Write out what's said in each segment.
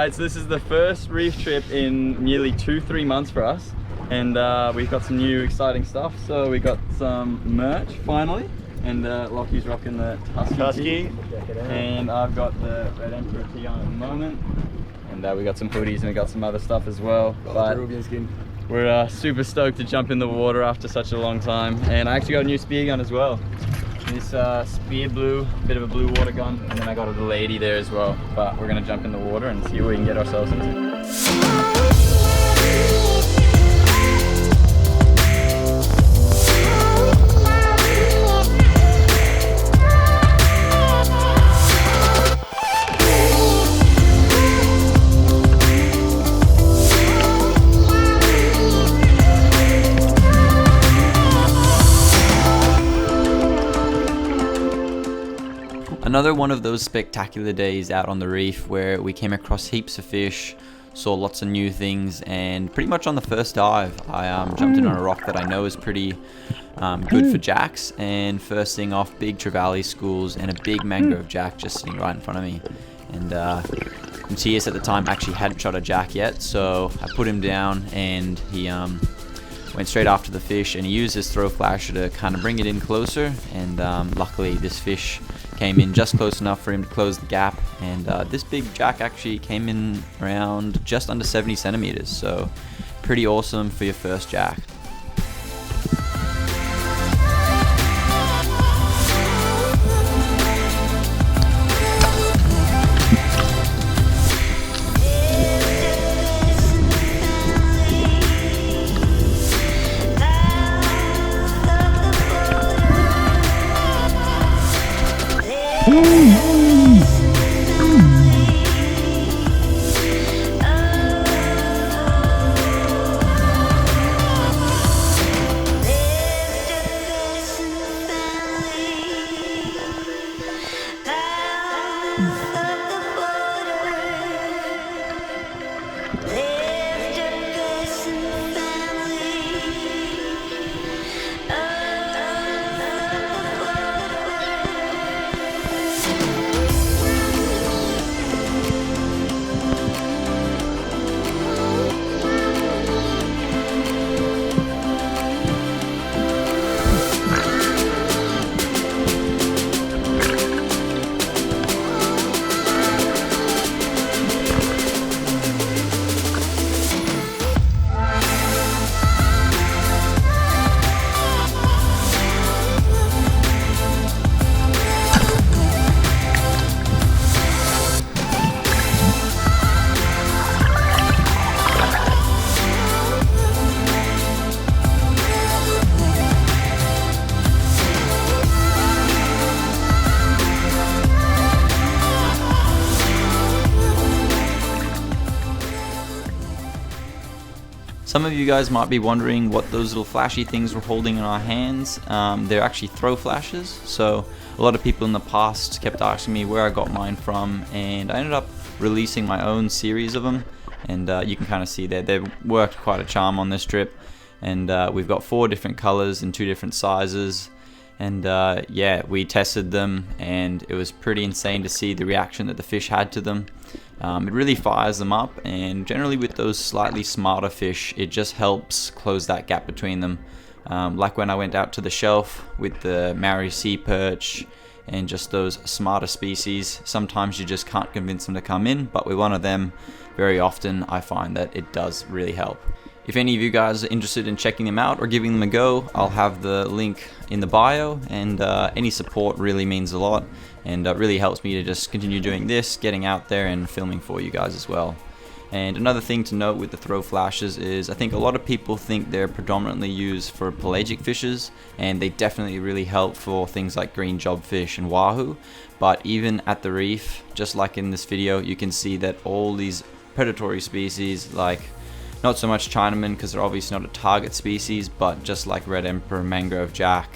Alright, so this is the first reef trip in nearly 2-3 months for us, and we've got some new exciting stuff. So we got some merch finally, and Lockie's rocking the Tusky, and I've got the Red Emperor tee on at the moment, and we got some hoodies and we got some other stuff as well. But we're super stoked to jump in the water after such a long time, and I actually got a new spear gun as well. This Spear Blue, bit of a blue water gun, and then I got a lady there as well. But we're gonna jump in the water and see what we can get ourselves into. Another one of those spectacular days out on the reef where we came across heaps of fish, saw lots of new things, and pretty much on the first dive I jumped in on a rock that I know is pretty good for jacks, and first thing off, big trevally schools and a big mangrove jack just sitting right in front of me. And Matthias at the time actually hadn't shot a jack yet, so I put him down and he went straight after the fish, and he used his throw flasher to kind of bring it in closer, and luckily this fish came in just close enough for him to close the gap, and this big jack actually came in around just under 70 centimeters, so pretty awesome for your first jack. Some of you guys might be wondering what those little flashy things we're holding in our hands. They're actually throw flashes. So a lot of people in the past kept asking me where I got mine from, and I ended up releasing my own series of them, and you can kind of see that they've worked quite a charm on this trip. And we've got 4 different colors and 2 different sizes, and yeah, we tested them, and it was pretty insane to see the reaction that the fish had to them. It really fires them up, and generally with those slightly smarter fish, it just helps close that gap between them. Like when I went out to the shelf with the Maori sea perch and just those smarter species, sometimes you just can't convince them to come in, but with one of them, very often I find that it does really help. If any of you guys are interested in checking them out or giving them a go, I'll have the link in the bio, and any support really means a lot, and really helps me to just continue doing this, getting out there and filming for you guys as well. And another thing to note with the throw flashes is I think a lot of people think they're predominantly used for pelagic fishes, and they definitely really help for things like green jobfish and wahoo. But even at the reef, just like in this video, you can see that all these predatory species, like not so much Chinaman because they're obviously not a target species, but just like Red Emperor, Mangrove Jack,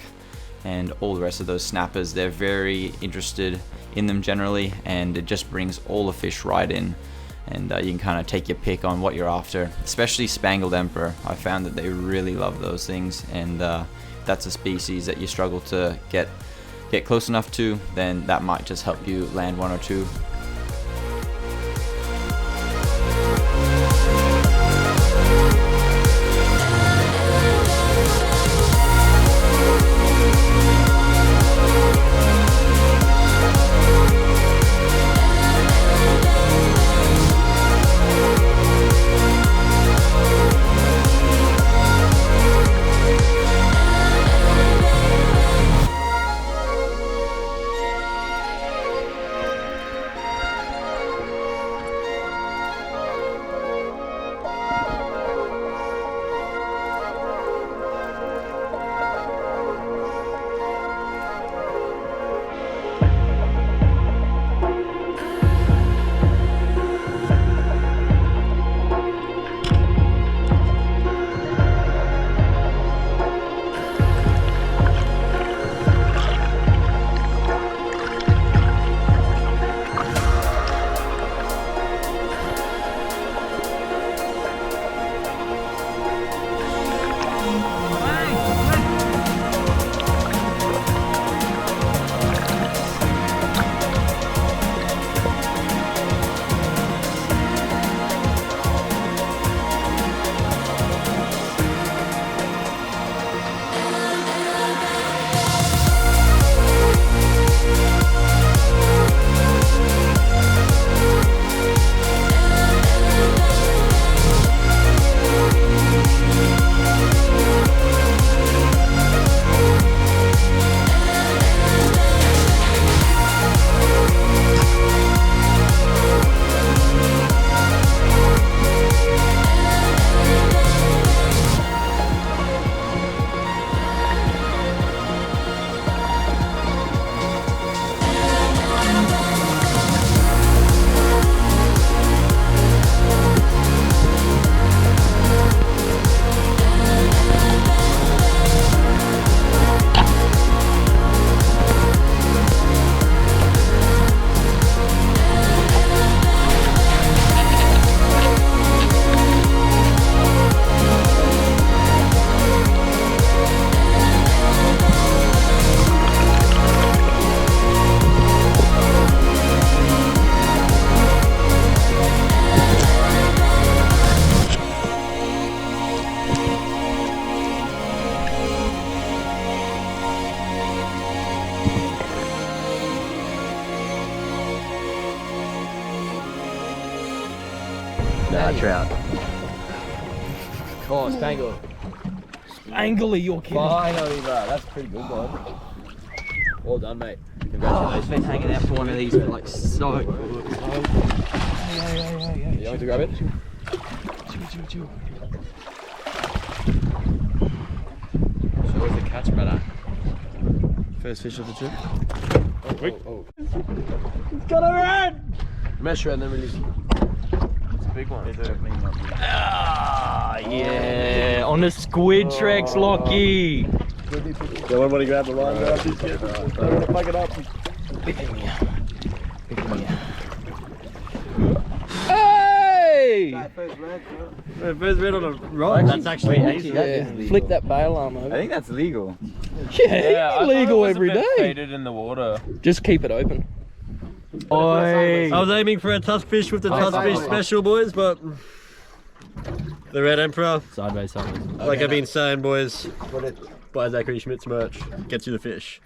and all the rest of those snappers, they're very interested in them generally, and it just brings all the fish right in. And you can kind of take your pick on what you're after, especially Spangled Emperor. I found that they really love those things, and that's a species that you struggle to get close enough to, then that might just help you land one or two. Nah, trout. Oh, Spangle. Angler, you're kidding. Finally, bro. That's pretty good, bud. Well done, mate. I've Congratulations. been hanging out for one of these for like so good. You want me to grab it? Chill. Show us the catch, brother. First fish of the trip. Oh. It's gonna run! Measure and then release. It's a big one. Ah, yeah. On the squid tracks, Lockie. So everybody grab the line, grab these kids. Plug it up. Hey! First red on a rod. That's actually Yeah. Flick that bail arm I over. think that's legal. Yeah, illegal every day. Faded in the water. Just keep it open. Oi. I was aiming for a tusk fish with the tusk fish special, boys, but the Red Emperor, Sideways. like I've been saying, boys, buy Zachary Schmidt's merch, gets you the fish.